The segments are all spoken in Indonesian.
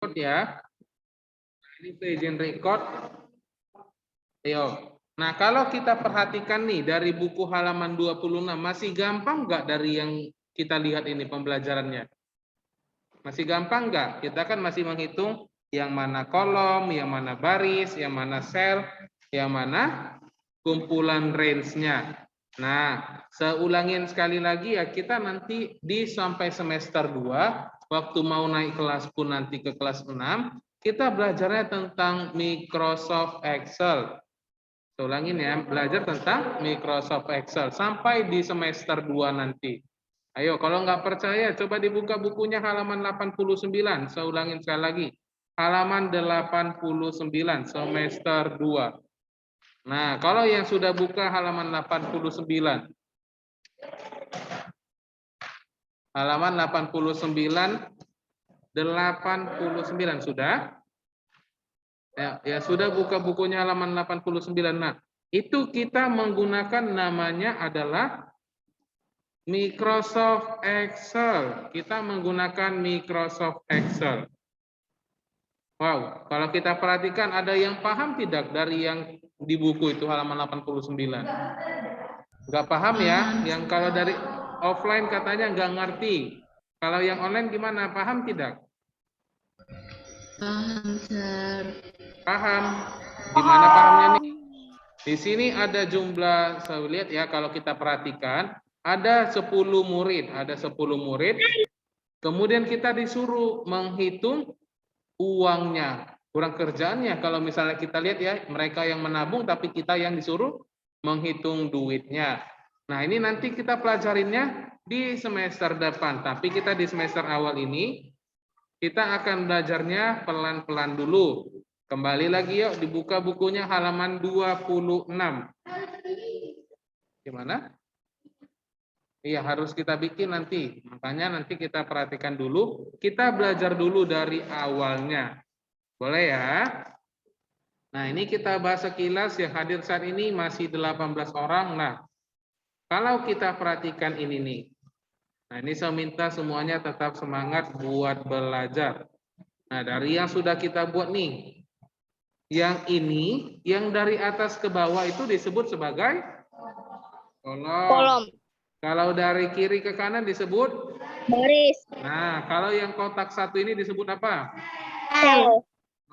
record ya. Ini saya izin record. Ayo. Nah, kalau kita perhatikan nih dari buku halaman 26, masih gampang nggak dari yang kita lihat ini pembelajarannya? Masih gampang nggak? Kita kan masih menghitung yang mana kolom, yang mana baris, yang mana sel, yang mana kumpulan range-nya. Nah, saya ulangin sekali lagi ya, kita nanti di sampai semester 2, waktu mau naik kelas pun nanti ke kelas 6, kita belajarnya tentang Microsoft Excel. Saya ulangin ya, belajar tentang Microsoft Excel sampai di semester 2 nanti. Ayo, kalau nggak percaya, coba dibuka bukunya halaman 89. Saya ulangin sekali lagi. Halaman 89, semester 2. Nah, kalau yang sudah buka halaman 89. Halaman 89, 89 sudah? Ya sudah buka bukunya halaman 89. Nah, itu kita menggunakan namanya adalah Microsoft Excel. Kita menggunakan Microsoft Excel. Wow, kalau kita perhatikan ada yang paham tidak dari yang di buku itu halaman 89? Nggak paham ya? Yang kalau dari offline katanya nggak ngerti. Kalau yang online gimana? Paham tidak? Paham, Sir. Paham. Di mana pahamnya nih? Di sini ada jumlah, saya lihat ya, kalau kita perhatikan, ada 10 murid. Ada 10 murid. Kemudian kita disuruh menghitung uangnya. Kurang kerjaannya kalau misalnya kita lihat ya, mereka yang menabung tapi kita yang disuruh menghitung duitnya. Nah, ini nanti kita pelajarinnya di semester depan. Tapi kita di semester awal ini, kita akan belajarnya pelan-pelan dulu. Kembali lagi yuk, dibuka bukunya halaman 26. Gimana? Iya, harus kita bikin nanti. Makanya nanti kita perhatikan dulu. Kita belajar dulu dari awalnya. Boleh ya? Nah, ini kita bahas sekilas yang hadir saat ini masih 18 orang. Nah, kalau kita perhatikan ini nih. Nah, ini saya minta semuanya tetap semangat buat belajar. Nah, dari yang sudah kita buat nih. Yang ini, yang dari atas ke bawah itu disebut sebagai kolom. Kalau dari kiri ke kanan disebut baris. Nah, kalau yang kotak satu ini disebut apa? Sel.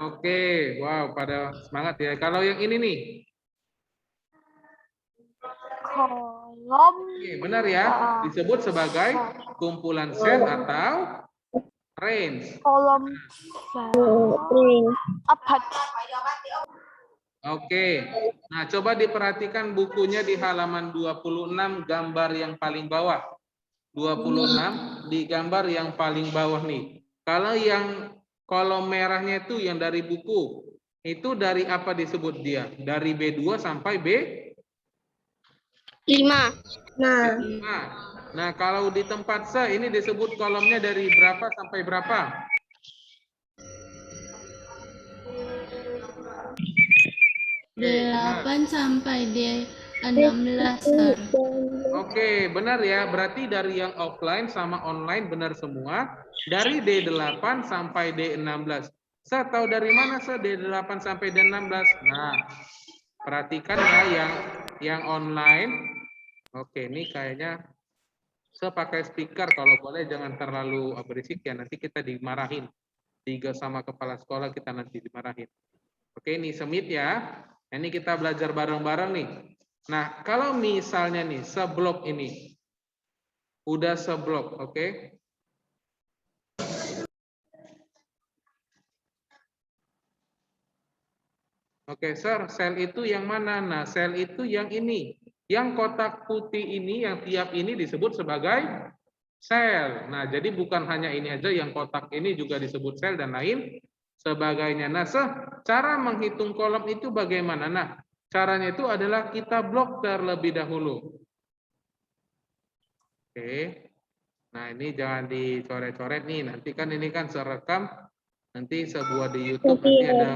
Oke, wow, pada semangat ya. Kalau yang ini nih, Kolom. oke, benar ya, disebut sebagai kumpulan sel atau range. Kolom sel. Apa? Oke, nah coba diperhatikan bukunya di halaman 26, gambar yang paling bawah. 26 di gambar yang paling bawah nih. Kalau yang kolom merahnya itu yang dari buku, itu dari apa disebut dia? Dari B2 sampai B5. Nah, kalau di tempat saya ini disebut kolomnya dari berapa sampai berapa? D8 sampai D16, Sir. Oke, benar ya. Berarti dari yang offline sama online benar semua. Dari D8 sampai D16. Saya tahu dari mana saya D8 sampai D16? Nah, perhatikan ya yang online. Oke, ini kayaknya saya pakai speaker, kalau boleh jangan terlalu berisik ya, nanti kita dimarahin. Tiga sama kepala sekolah kita nanti dimarahin. Oke, ini semit ya. Ini kita belajar bareng-bareng nih. Nah, kalau misalnya nih seblok ini udah seblok, oke? Oke, Sir, sel itu yang mana? Nah, sel itu yang ini. Yang kotak putih ini, yang tiap ini disebut sebagai sel. Nah, jadi bukan hanya ini aja, yang kotak ini juga disebut sel dan lain sebagainya. Nah, cara menghitung kolom itu bagaimana? Nah, caranya itu adalah kita blok terlebih dahulu. Oke. Nah, ini jangan dicoret-coret nih. Nanti kan ini kan serekam. Nanti sebuah di YouTube nanti ada.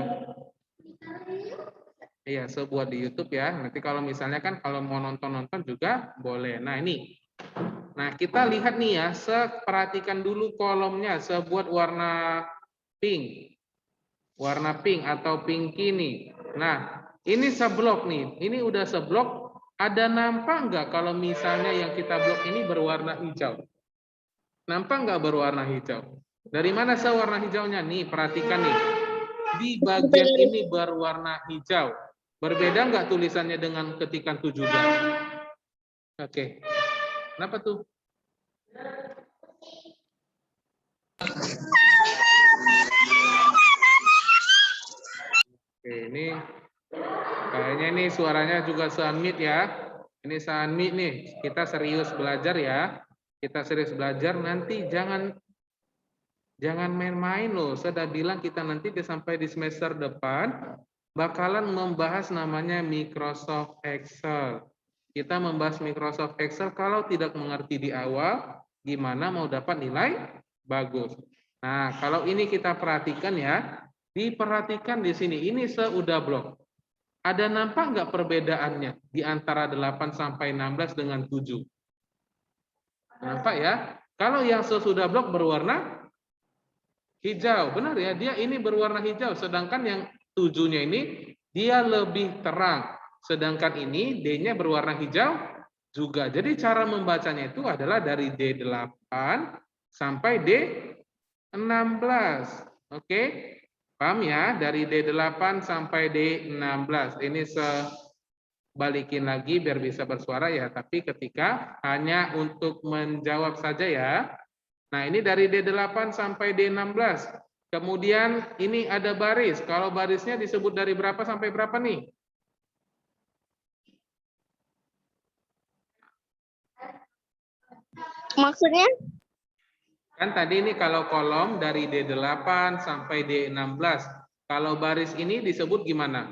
Iya, sebuah di YouTube ya. Nanti kalau misalnya kan kalau mau nonton-nonton juga boleh. Nah, ini. Nah, kita lihat nih ya, perhatikan dulu kolomnya. Saya buat warna Pink. Warna pink atau pinky nih. Nah, ini seblok nih. Ini udah seblok. Ada nampak nggak kalau misalnya yang kita blok ini berwarna hijau? Nampak nggak berwarna hijau? Dari mana sewarna hijaunya? Nih, perhatikan nih. Di bagian ini berwarna hijau. Berbeda nggak tulisannya dengan ketikan 7 dan? Oke. Kenapa tuh? Oke, ini kayaknya ini suaranya juga sunmute ya. Ini sunmute nih. Kita serius belajar ya. Kita serius belajar, nanti jangan main-main loh. Saya udah bilang kita nanti sampai di semester depan bakalan membahas namanya Microsoft Excel. Kita membahas Microsoft Excel, kalau tidak mengerti di awal, gimana mau dapat nilai bagus. Nah, kalau ini kita perhatikan ya, diperhatikan di sini, ini seudah blok. Ada nampak nggak perbedaannya di antara 8 sampai 16 dengan 7? Nampak ya? Kalau yang sesudah blok berwarna hijau, benar ya, dia ini berwarna hijau, sedangkan yang 7-nya ini dia lebih terang, sedangkan ini D-nya berwarna hijau juga. Jadi cara membacanya itu adalah dari D8 sampai D16. Oke, paham ya? Dari D8 sampai D16. Ini balikin lagi biar bisa bersuara ya, tapi ketika hanya untuk menjawab saja ya. Nah, ini dari D8 sampai D16. Kemudian ini ada baris. Kalau barisnya disebut dari berapa sampai berapa nih? Maksudnya? Kan tadi ini kalau kolom dari D8 sampai D16. Kalau baris ini disebut gimana?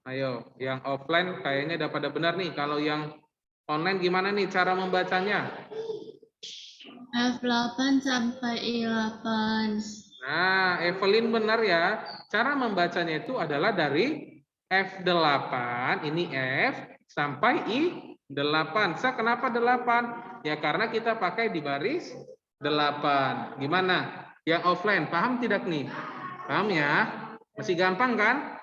Ayo, yang offline kayaknya udah pada benar nih. Kalau yang online gimana nih cara membacanya? F8 sampai I8. Nah, Evelyn benar ya. Cara membacanya itu adalah dari F8, ini F, sampai I8. Kenapa 8? Ya karena kita pakai di baris 8. Gimana? Yang offline, paham tidak nih? Paham ya? Masih gampang kan?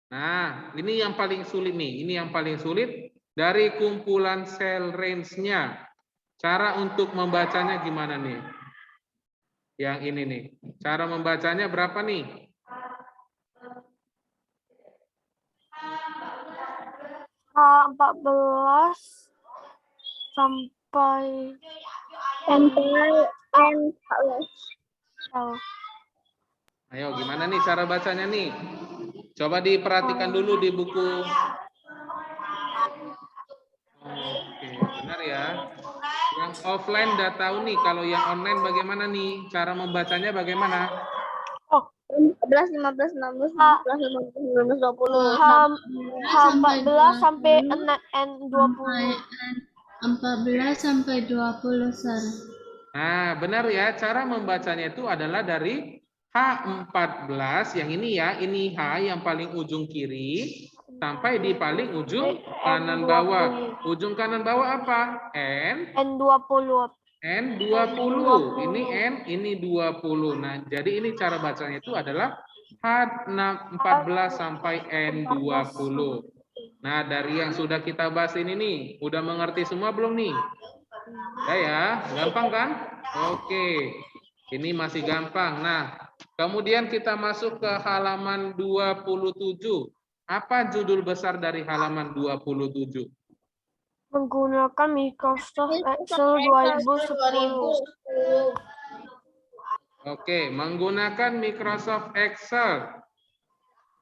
Nah, ini yang paling sulit nih. Ini yang paling sulit dari kumpulan sel range-nya. Cara untuk membacanya gimana nih? Yang ini nih. Cara membacanya berapa nih? H14 sampai N14. Ayo, gimana nih cara bacanya nih? Coba diperhatikan dulu di buku. Oke, benar ya. Yang offline udah tahu nih, kalau yang online bagaimana nih? Cara membacanya bagaimana? 14, 15, 16, 17, 18, 19, 20. H14 sampai N20. 14 sampai 20, Sir. Nah, benar ya. Cara membacanya itu adalah dari H14, yang ini ya. Ini H yang paling ujung kiri, sampai di paling ujung kanan bawah. Ujung kanan bawah apa? N20. N20. Ini N, ini 20. Nah, jadi ini cara bacanya itu adalah H14 sampai N20. Nah, dari yang sudah kita bahas ini nih, udah mengerti semua belum nih? Ya, gampang kan? Oke. Ini masih gampang. Nah, kemudian kita masuk ke halaman 27. Apa judul besar dari halaman 27? Menggunakan Microsoft Excel 2010. Oke, menggunakan Microsoft Excel.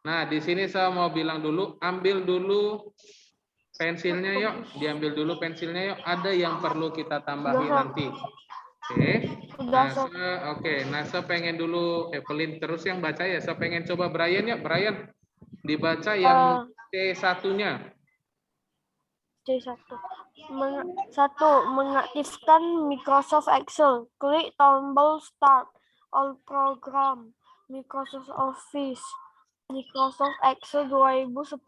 Nah, di sini saya mau bilang dulu, ambil dulu pensilnya yuk, diambil dulu pensilnya yuk. Ada yang perlu kita tambahin nanti. Oke. Nah, saya pengen dulu Evelyn terus yang baca ya. Saya pengen coba Brian ya, Brian dibaca yang C1-nya. C1. 1. Mengaktifkan Microsoft Excel. Klik tombol Start. All Program. Microsoft Office. Microsoft Excel 2010.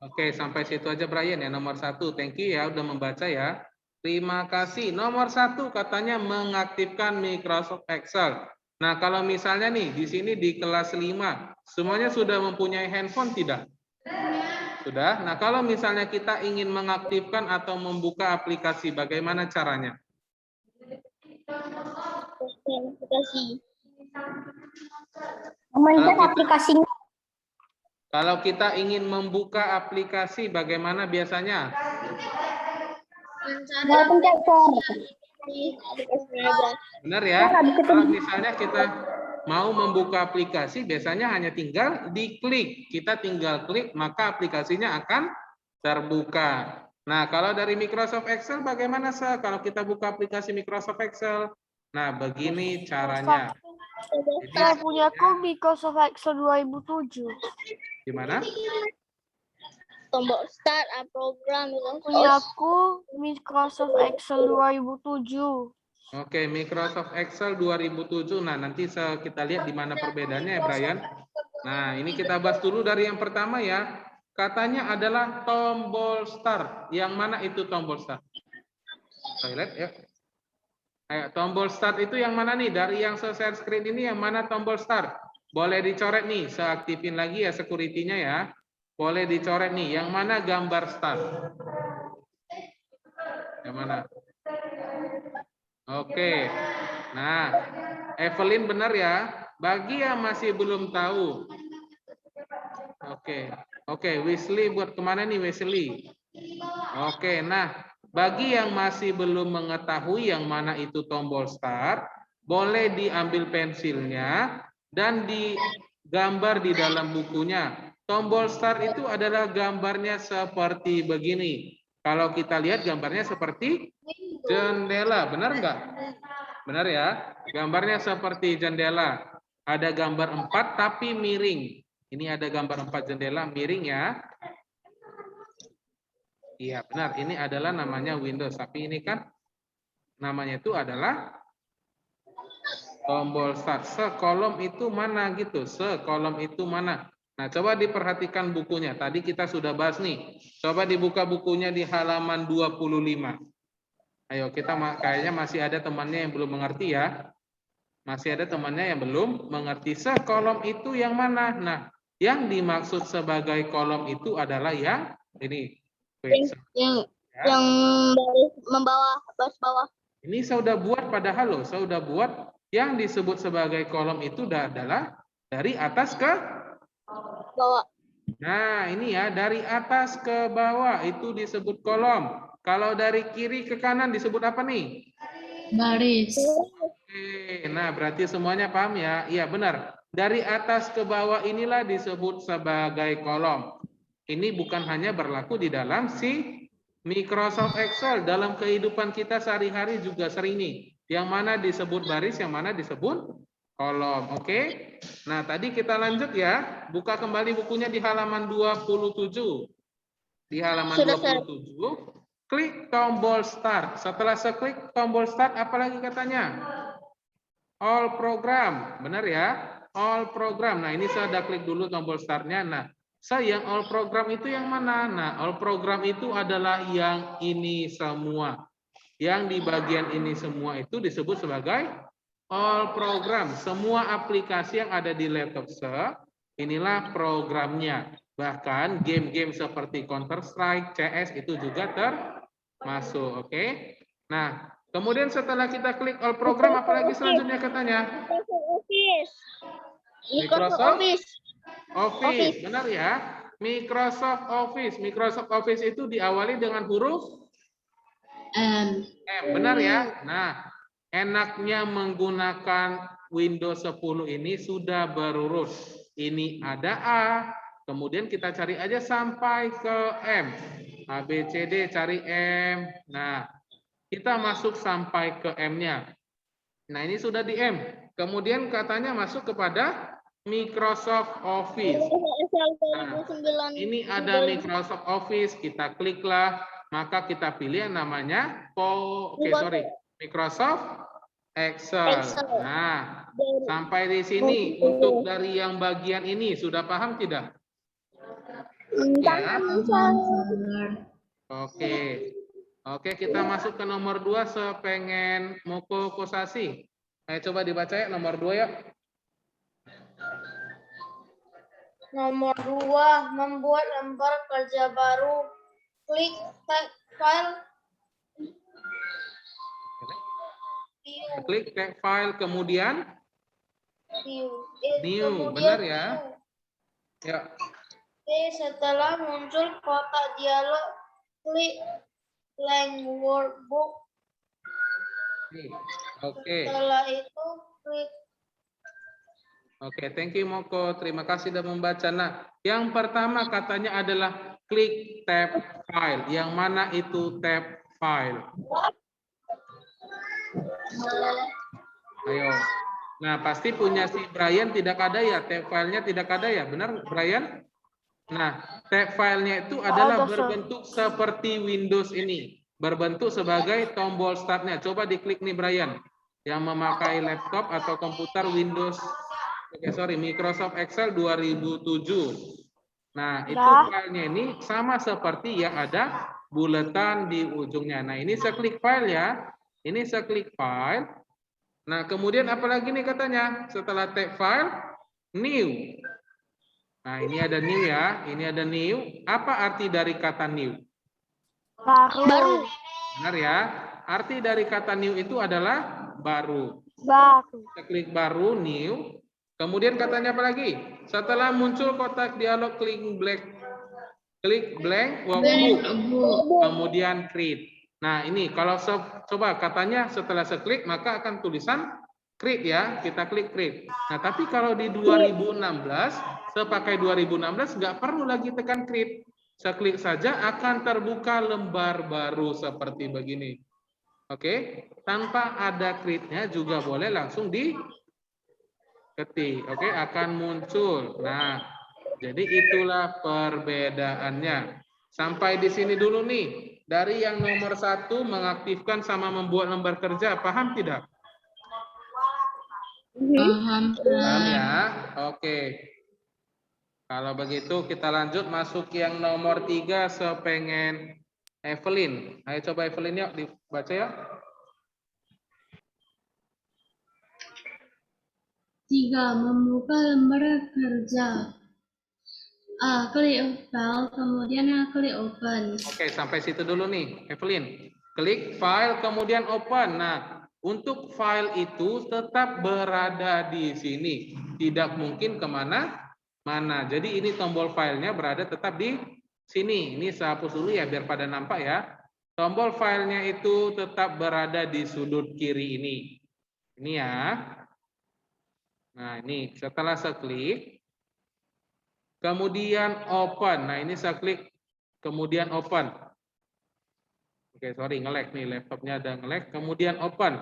Oke, sampai situ aja Brian ya, nomor 1. Thank you ya, udah membaca ya. Terima kasih. Nomor 1 katanya mengaktifkan Microsoft Excel. Nah, kalau misalnya nih di sini di kelas 5, semuanya sudah mempunyai handphone tidak? Sudah. Nah, kalau misalnya kita ingin mengaktifkan atau membuka aplikasi, bagaimana caranya? Aplikasi. Kalau kita, aplikasinya. kalau kita ingin membuka aplikasi, bagaimana biasanya? Mau pencet aplikasinya aja. Benar ya? Kalau misalnya kita mau membuka aplikasi, biasanya hanya tinggal diklik. Kita tinggal klik, maka aplikasinya akan terbuka. Nah, kalau dari Microsoft Excel bagaimana, Sa? Kalau kita buka aplikasi Microsoft Excel. Nah, begini caranya. Saya punya aku Microsoft Excel 2007. Gimana? Tombol start program. Punya aku Microsoft Excel 2007. Oke, Microsoft Excel 2007. Nah, nanti kita lihat di mana perbedaannya ya, Brian. Nah, ini kita bahas dulu dari yang pertama ya. Katanya adalah tombol start. Yang mana itu tombol start? Toilet ya. Ayo, tombol start itu yang mana nih? Dari yang share screen ini yang mana tombol start? Boleh dicoret nih, seaktifin lagi ya security-nya ya. Boleh dicoret nih, yang mana gambar start? Yang mana? Oke. Nah, Evelyn benar ya. Bagi yang masih belum tahu. Oke, Wesley buat kemana nih Wesley? Oke, nah bagi yang masih belum mengetahui yang mana itu tombol start, boleh diambil pensilnya dan digambar di dalam bukunya. Tombol start itu adalah gambarnya seperti begini. Kalau kita lihat gambarnya seperti jendela, benar nggak? Benar ya, gambarnya seperti jendela. Ada gambar 4 tapi miring. Ini ada gambar 4 jendela miring ya. Iya benar, ini adalah namanya Windows. Tapi ini kan namanya itu adalah tombol start. Sekolom itu mana gitu? Sekolom itu mana? Nah, coba diperhatikan bukunya. Tadi kita sudah bahas nih. Coba dibuka bukunya di halaman 25. Ayo, kita kayaknya masih ada temannya yang belum mengerti ya. Masih ada temannya yang belum mengerti. Sekolom itu yang mana? Nah, yang dimaksud sebagai kolom itu adalah yang ini. Yang baris membawa baris bawah. Ini saya udah buat padahal loh, saya udah buat yang disebut sebagai kolom itu adalah dari atas ke Bawah. Nah, ini ya, dari atas ke bawah itu disebut kolom. Kalau dari kiri ke kanan disebut apa nih? Baris. Oke, nah berarti semuanya paham ya? Iya benar. Dari atas ke bawah inilah disebut sebagai kolom. Ini bukan hanya berlaku di dalam si Microsoft Excel. Dalam kehidupan kita sehari-hari juga sering nih. Yang mana disebut baris, yang mana disebut kolom. Oke. Nah, tadi kita lanjut ya. Buka kembali bukunya di halaman 27. Di halaman 27, klik tombol start. Setelah seklik tombol start, apalagi katanya? All program. Benar ya? All program. Nah, ini saya udah klik dulu tombol startnya. Nah, yang all program itu yang mana? Nah, all program itu adalah yang ini semua. Yang di bagian ini semua itu disebut sebagai all program. Semua aplikasi yang ada di laptop inilah programnya. Bahkan game-game seperti Counter-Strike, CS itu juga termasuk. Oke. Nah, kemudian setelah kita klik all program, apalagi selanjutnya katanya? Microsoft Office. Benar ya? Microsoft Office. Microsoft Office itu diawali dengan huruf M. benar ya? Nah, enaknya menggunakan Windows 10 ini sudah berurut. Ini ada A, kemudian kita cari aja sampai ke M. A, B, C, D, cari M. Nah, kita masuk sampai ke M-nya. Nah, ini sudah di M. Kemudian katanya masuk kepada Microsoft Office. Nah, ini ada Microsoft Office, kita kliklah. Maka kita pilih yang namanya Microsoft Excel. Nah, sampai di sini untuk dari yang bagian ini sudah paham tidak? Ya. Oke. Oke, kita masuk ke nomor 2 sepengen Moko Kosasi. Ayo coba dibaca ya nomor 2 ya. Nomor 2, membuat lembar kerja baru. Klik text file. View. Klik text file kemudian View. new, Kemudian benar ya? view. Ya. Oke, setelah muncul kotak dialog, klik blank workbook. Nih. Oke. Setelah itu klik Oke, thank you Moko. Terima kasih sudah membaca. Nah, yang pertama katanya adalah klik tab file. Yang mana itu tab file? Ayo. Nah, pasti punya si Brian tidak ada ya, tab filenya tidak ada ya, benar Brian? Nah, tab filenya itu adalah Ada, Sir. berbentuk seperti Windows ini, berbentuk sebagai tombol startnya. Coba diklik nih Brian, yang memakai laptop atau komputer Windows, Microsoft Excel 2007. Nah, itu Ya. filenya ini sama seperti yang ada buletan di ujungnya. Nah, ini saya klik file ya, ini saya klik file. Nah, kemudian apa lagi nih katanya? Setelah tab file, new. Nah, ini ada new ya. Ini ada new. Apa arti dari kata new? Baru. Benar ya. Arti dari kata new itu adalah baru. Baru. Kita klik baru, new. Kemudian katanya apa lagi? Setelah muncul kotak dialog klik blank workbook. Kemudian create. Nah, ini kalau coba katanya setelah seklik maka akan tulisan create ya. Kita klik create. Nah, tapi kalau di 2016, sepakai 2016 nggak perlu lagi tekan create. Seklik saja akan terbuka lembar baru seperti begini. Oke, tanpa ada create-nya juga boleh langsung diketik. Oke, akan muncul. Nah, jadi itulah perbedaannya. Sampai di sini dulu nih. Dari yang nomor 1 mengaktifkan sama membuat lembar kerja, paham tidak? Paham. Paham ya? Oke. Kalau begitu kita lanjut masuk yang nomor 3 sepengen Evelyn. Ayo coba Evelyn yuk dibaca ya. 3. Membuka lembar kerja. A. Klik file, kemudian klik open. Oke, sampai situ dulu nih, Evelyn. Klik file, kemudian open. Nah, untuk file itu tetap berada di sini. Tidak mungkin kemana-mana. Jadi ini tombol filenya berada tetap di sini. Ini saya hapus dulu ya, biar pada nampak ya. Tombol filenya itu tetap berada di sudut kiri ini. Ini ya. Nah, ini setelah saya klik, kemudian open. Nah, ini saya klik, kemudian open. Oke, sorry, nge-lag nih, laptopnya ada nge-lag. Kemudian open.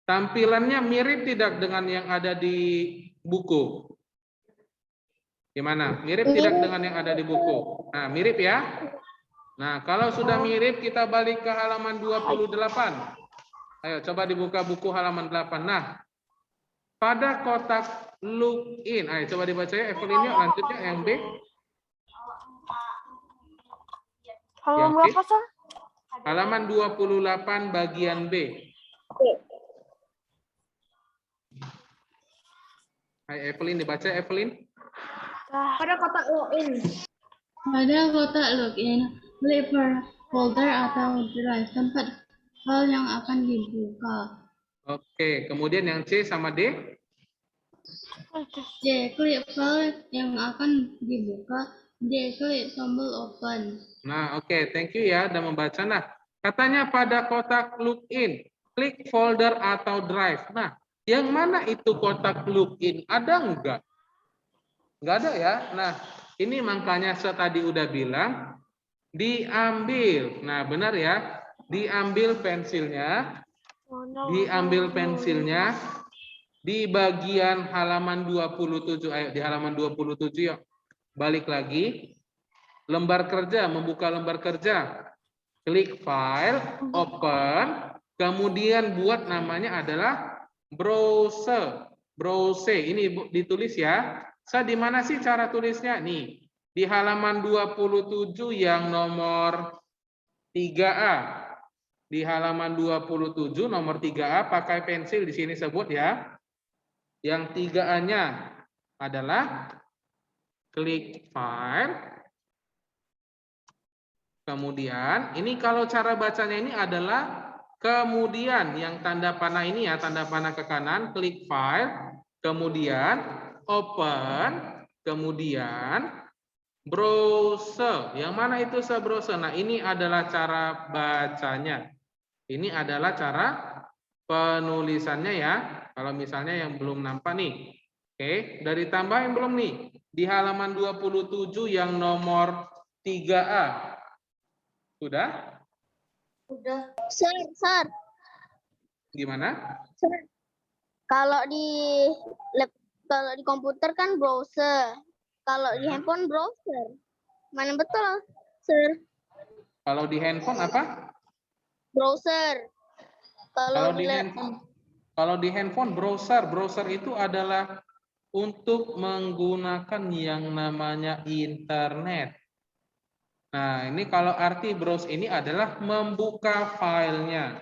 Tampilannya mirip tidak dengan yang ada di buku? Gimana? Mirip tidak dengan yang ada di buku? Nah, mirip ya? Nah, kalau sudah mirip, kita balik ke halaman 28. Ayo, coba dibuka buku halaman 8. Nah, pada kotak login, ayo coba dibaca ya, Evelyn yuk, lanjutnya yang B. Halaman Yang B. berapa, Sir? Halaman 28 bagian B. Ayo Evelyn dibaca Evelyn. pada kotak login. Pada kotak login, klik folder atau drive tempat file yang akan dibuka. Oke, kemudian yang C sama D. C. Klik file yang akan dibuka. D. Klik tombol open. Nah, oke, thank you ya udah membaca. Nah, katanya pada kotak login, klik folder atau drive. Nah, yang mana itu kotak login? Ada enggak? Enggak ada ya. Nah, ini makanya saya tadi udah bilang diambil. Nah, benar ya. Diambil pensilnya. Diambil pensilnya di bagian halaman 27. Ayo di halaman 27 yuk. Balik lagi. Lembar kerja, membuka lembar kerja. Klik file, open, kemudian buat namanya adalah browse. Browse, ini ditulis ya. Saya di mana sih cara tulisnya? Nih, di halaman 27 yang nomor 3A. Di halaman 27 nomor 3A pakai pensil di sini sebut ya. Yang 3A-nya adalah klik file. Kemudian ini kalau cara bacanya ini adalah kemudian yang tanda panah ini ya, tanda panah ke kanan, klik file, kemudian open, kemudian browser. Yang mana itu browser? Nah, ini adalah cara bacanya. Ini adalah cara penulisannya ya. Kalau misalnya yang belum nampak nih. Oke, dari tambahin belum nih? Di halaman 27 yang nomor 3A. Sudah? Udah. Sir. Gimana? Sir. Kalau di komputer kan browser. Kalau di handphone browser. Mana betul, Sir? Kalau di handphone apa? Browser. Kalau di handphone browser. Browser itu adalah untuk menggunakan yang namanya internet. Nah, ini kalau arti browse ini adalah membuka filenya.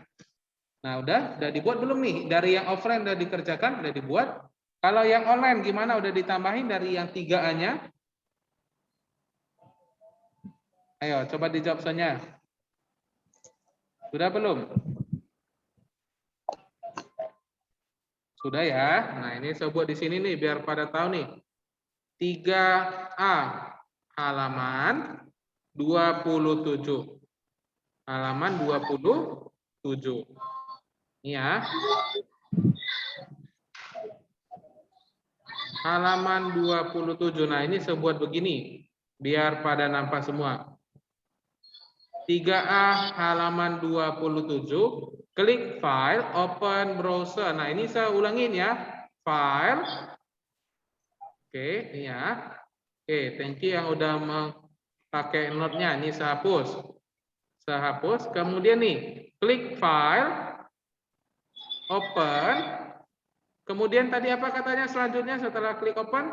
Nah, udah dibuat belum nih? Dari yang offline udah dikerjakan, udah dibuat. Kalau yang online gimana? Udah ditambahin dari yang 3A-nya? Ayo, coba dijawab soalnya. Sudah belum? Sudah ya. Nah, ini saya buat di sini nih biar pada tahu nih. 3A halaman 27. Halaman 27. Ini ya. Halaman 27. Nah, ini saya buat begini biar pada nampak semua. 3A halaman 27, klik file, open browser. Nah, ini saya ulangin ya. File. Oke, ini ya. Oke, thank you yang udah pakai note-nya. Ini saya hapus. Saya hapus. Kemudian nih, klik file, open. Kemudian tadi apa katanya selanjutnya setelah klik open?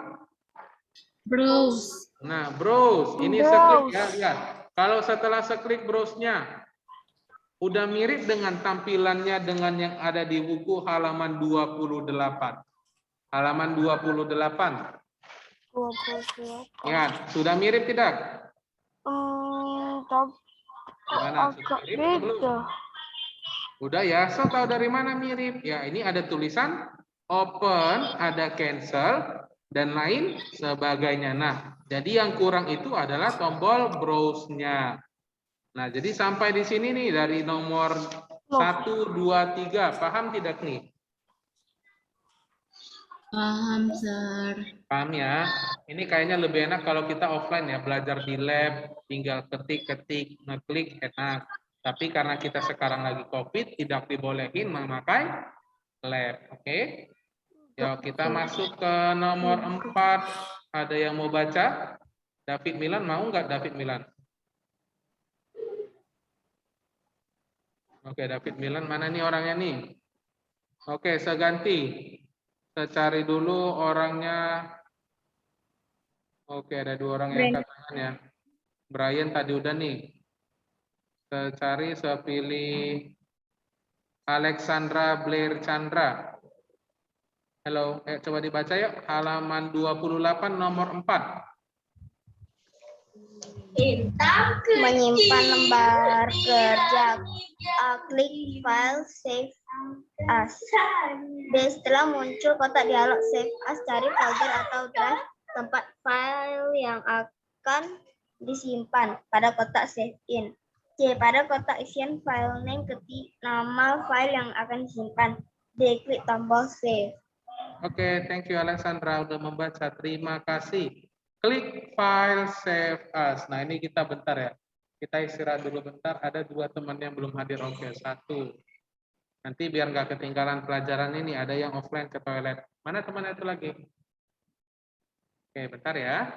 Browse. Nah, browse. Ini seklik ya, lihat. Kalau setelah seklik browse-nya, udah mirip dengan tampilannya dengan yang ada di buku halaman 28. Halaman 28. 28. Lihat, sudah mirip tidak? Gimana? Sudah Agak mirip atau belum? beda. Udah ya, so tahu dari mana mirip? Ya, ini ada tulisan open, ada cancel, dan lain sebagainya. Nah, jadi yang kurang itu adalah tombol browse-nya. Nah, jadi sampai di sini nih dari nomor 1, 2, 3. Paham tidak nih? Paham, Sir. Paham ya? Ini kayaknya lebih enak kalau kita offline ya, belajar di lab, tinggal ketik-ketik, ngeklik, enak. Tapi karena kita sekarang lagi COVID, tidak dibolehin memakai lab. Oke? Ya, kita masuk ke nomor 4. Ada yang mau baca? David Milan, mau nggak David Milan? Oke, David Milan, mana nih orangnya nih? Oke, saya ganti. Saya cari dulu orangnya. Oke, ada 2 orang yang angkat tangan ya. Brian tadi udah nih. Saya cari, saya pilih Alexandra Blair Chandra. Halo, coba dibaca yuk. Halaman 28 nomor 4. Menyimpan lembar kerja. Klik file, save as. Setelah muncul kotak dialog save as, cari folder atau drive tempat file yang akan disimpan pada kotak save in. C. Pada kotak isian file name, ketik nama file yang akan disimpan. D. Klik tombol save. Oke, thank you Alexandra udah membaca. Terima kasih. Klik file save as. Nah, ini kita bentar ya. Kita istirahat dulu bentar. Ada 2 teman yang belum hadir. Oke, 1. Nanti biar nggak ketinggalan pelajaran ini, ada yang offline ke toilet. Mana temannya itu lagi? Oke, bentar ya.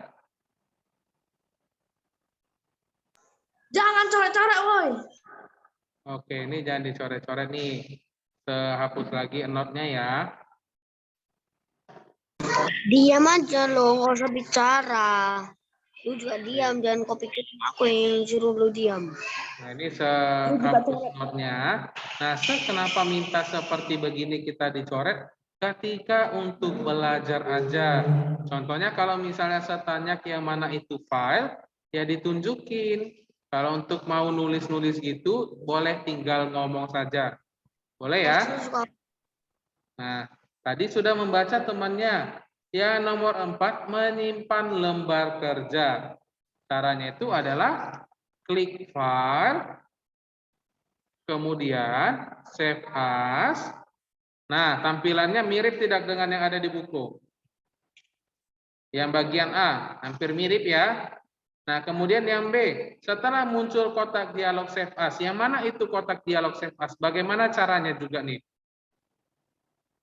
Jangan coret-coret, woi. Oke, ini jangan dicoret-coret nih. Hapus lagi note-nya ya. Diam aja lo, nggak usah bicara. Lu juga diam, jangan kau pikir aku yang suruh lu diam. Nah, ini sekampus note-nya. Nah, kenapa minta seperti begini kita dicoret? Ketika untuk belajar aja. Contohnya kalau misalnya saya tanya yang mana itu file, ya ditunjukin. Kalau untuk mau nulis-nulis gitu, boleh tinggal ngomong saja. Boleh ya? Nah, tadi sudah membaca temannya. Ya, nomor 4, menyimpan lembar kerja. Caranya itu adalah klik file, kemudian save as. Nah, tampilannya mirip tidak dengan yang ada di buku? Yang bagian A, hampir mirip ya. Nah, kemudian yang B, setelah muncul kotak dialog save as, yang mana itu kotak dialog save as? Bagaimana caranya juga nih?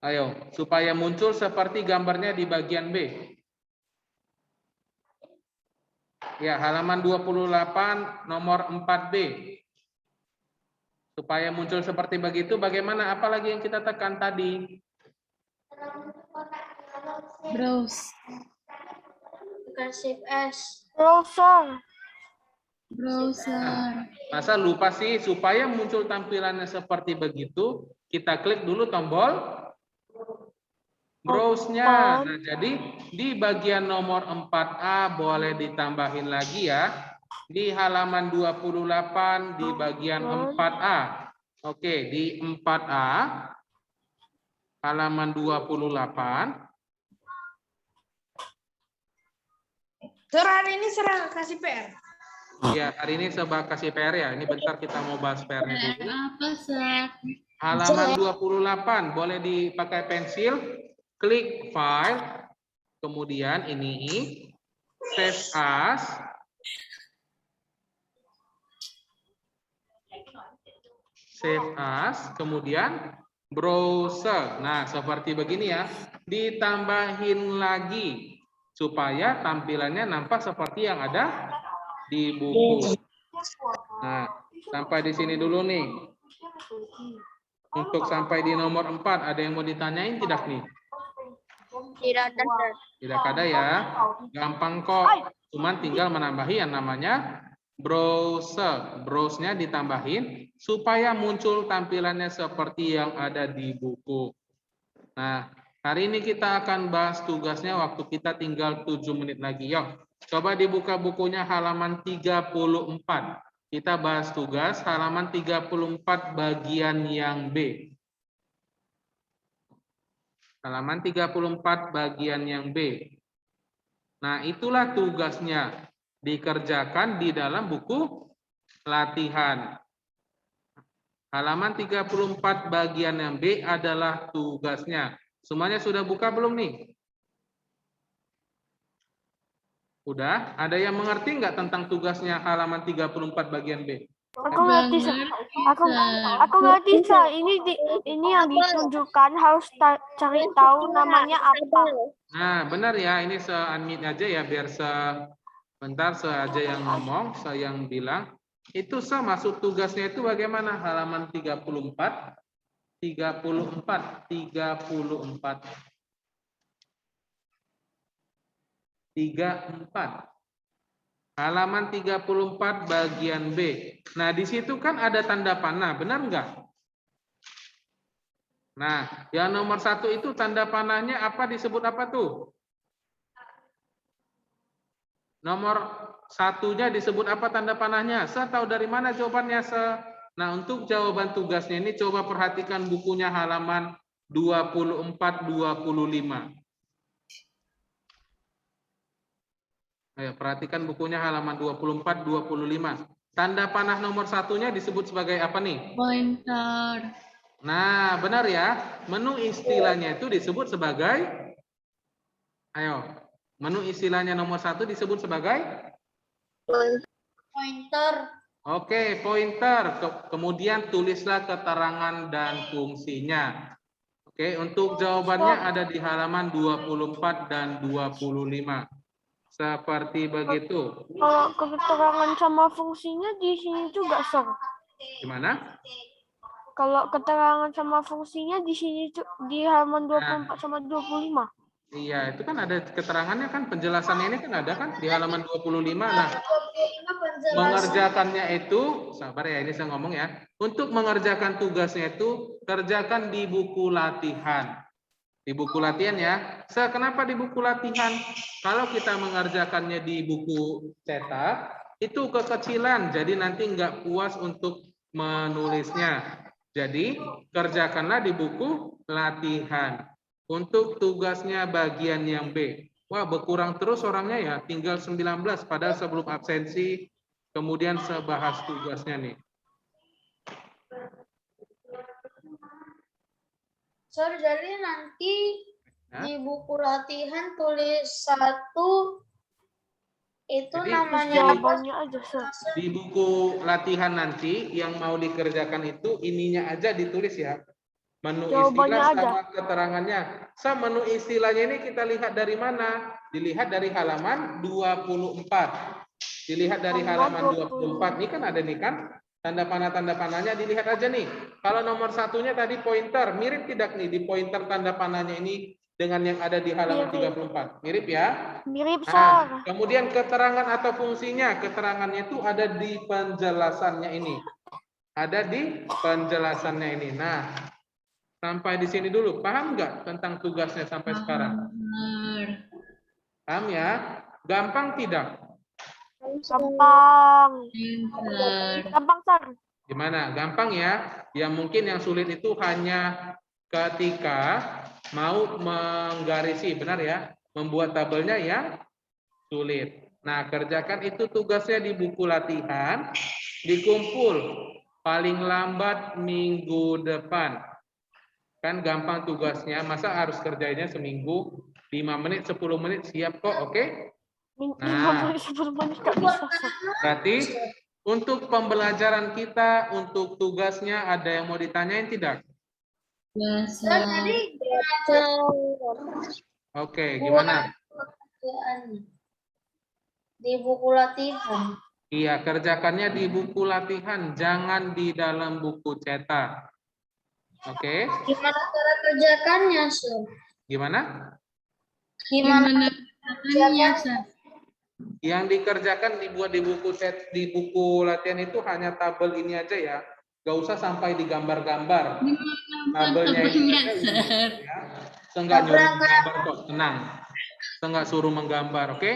Ayo, supaya muncul seperti gambarnya di bagian B. Ya, halaman 28 nomor 4B. Supaya muncul seperti begitu, bagaimana? Apalagi yang kita tekan tadi? Browse. Bukan save as. Browser. Browser. Masa lupa sih, supaya muncul tampilannya seperti begitu, kita klik dulu tombol browse-nya. Nah, jadi di bagian nomor 4A boleh ditambahin lagi ya. Di halaman 28 di bagian 4A. Oke, di 4A halaman 28. Sir, hari ini serang kasih PR. Ya, hari ini coba kasih PR ya. Ini bentar kita mau bahas PR-nya dulu. Apa, Sat? Halaman 28 boleh dipakai pensil, klik file, kemudian ini save as, kemudian browser. Nah, seperti begini ya. Ditambahin lagi supaya tampilannya nampak seperti yang ada di buku. Nah, sampai di sini dulu nih. Untuk sampai di nomor 4, ada yang mau ditanyain tidak nih? Tidak ada. Tidak ada ya. Gampang kok. Cuman tinggal menambahi yang namanya browser. Browse-nya ditambahin supaya muncul tampilannya seperti yang ada di buku. Nah, hari ini kita akan bahas tugasnya, waktu kita tinggal 7 menit lagi. Yuk, coba dibuka bukunya halaman 34. Kita bahas tugas halaman 34 bagian yang B. Halaman 34 bagian yang B. Nah, itulah tugasnya. Dikerjakan di dalam buku latihan. Halaman 34 bagian yang B adalah tugasnya. Semuanya sudah buka belum nih? Udah? Ada yang mengerti nggak tentang tugasnya halaman 34 bagian B? Aku ngerti, Sir. Aku ngerti, Sir. Ini yang ditunjukkan harus cari tahu namanya apa. Nah, benar ya. Ini se-unmute aja ya, biar sebentar aja yang ngomong, saya yang bilang. Itu masuk tugasnya itu bagaimana? Halaman 34. Halaman 34 bagian B. Nah, di situ kan ada tanda panah, benar enggak? Nah, yang nomor 1 itu tanda panahnya apa, disebut apa tuh? Nomor 1-nya disebut apa tanda panahnya? Saya tahu dari mana jawabannya, Nah, untuk jawaban tugasnya ini coba perhatikan bukunya halaman 24-25. Ayo, perhatikan bukunya halaman 24-25. Tanda panah nomor 1-nya disebut sebagai apa nih? Pointer. Nah, benar ya. Menu istilahnya itu disebut sebagai, ayo, menu istilahnya nomor 1 disebut sebagai? Pointer. Oke, pointer. Kemudian tulislah keterangan dan fungsinya. Oke, untuk jawabannya ada di halaman 24 dan 25. Seperti begitu. Kalau keterangan sama fungsinya di sini juga, Sir. Gimana? Kalau keterangan sama fungsinya di sini di halaman 24 sama 25. Iya, itu kan ada keterangannya kan, penjelasannya ini kan ada kan di halaman 25. Nah, mengerjakannya itu, sabar ya, ini saya ngomong ya. Untuk mengerjakan tugasnya itu, kerjakan di buku latihan. Di buku latihan ya. Kenapa di buku latihan? Kalau kita mengerjakannya di buku cetak, itu kekecilan, jadi nanti nggak puas untuk menulisnya. Jadi, kerjakanlah di buku latihan. Untuk tugasnya bagian yang B. Wah, berkurang terus orangnya ya, tinggal 19, padahal sebelum absensi, kemudian sebahas tugasnya nih. Sorry, jadi nanti Ya. di buku latihan tulis 1 itu Jadi, namanya Jawabannya aja, Sir. di buku latihan nanti yang mau dikerjakan itu ininya aja ditulis ya. Menu Jawabannya istilah aja. sama keterangannya. Menu istilahnya ini kita lihat dari mana? Dilihat dari halaman 24. Dilihat dari halaman 24. Ini kan ada nih kan? Tanda panahnya dilihat aja nih. Kalau nomor satunya tadi pointer. Mirip tidak nih di pointer tanda panahnya ini dengan yang ada di halaman 34? Mirip ya? Mirip, Sir. Nah, kemudian keterangan atau fungsinya. Keterangannya itu ada di penjelasannya ini. Ada di penjelasannya ini. Nah, sampai di sini dulu. Paham nggak tentang tugasnya sampai sekarang? Paham ya? Gampang tidak? Gampang. Pintar. Gampang, Sir. Gimana? Gampang ya? Yang mungkin yang sulit itu hanya ketika mau menggarisi, benar ya? Membuat tabelnya yang sulit. Nah, kerjakan itu tugasnya di buku latihan, dikumpul paling lambat minggu depan. Kan gampang tugasnya, masa harus kerjainnya seminggu, 5 menit, 10 menit, siap kok, oke? Nah, 10 menit nggak bisa, Sir. berarti untuk pembelajaran kita, untuk tugasnya, ada yang mau ditanyain tidak? Biasa. Oke, gimana? di buku latihan. Iya, kerjakannya di buku latihan, jangan di dalam buku cetak. Oke, Gimana cara kerjakannya, Sir? gimana? Gimana Caranya, Sir? Yang dikerjakan dibuat di buku latihan itu hanya tabel ini aja ya, gak usah sampai digambar-gambar. Tabelnya ini aja Sir? ya. Seenggak nyuruh menggambar kok, tenang. Seenggak suruh menggambar, oke?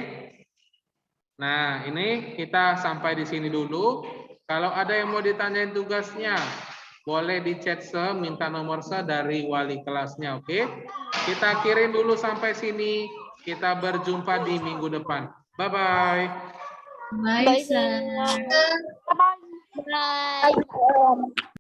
Nah, ini kita sampai di sini dulu. Kalau ada yang mau ditanyain tugasnya, boleh di chat minta nomor dari wali kelasnya, oke? Kita kirim dulu sampai sini. Kita berjumpa di minggu depan. Bye-bye. Bye, Sir. Bye-bye. Bye.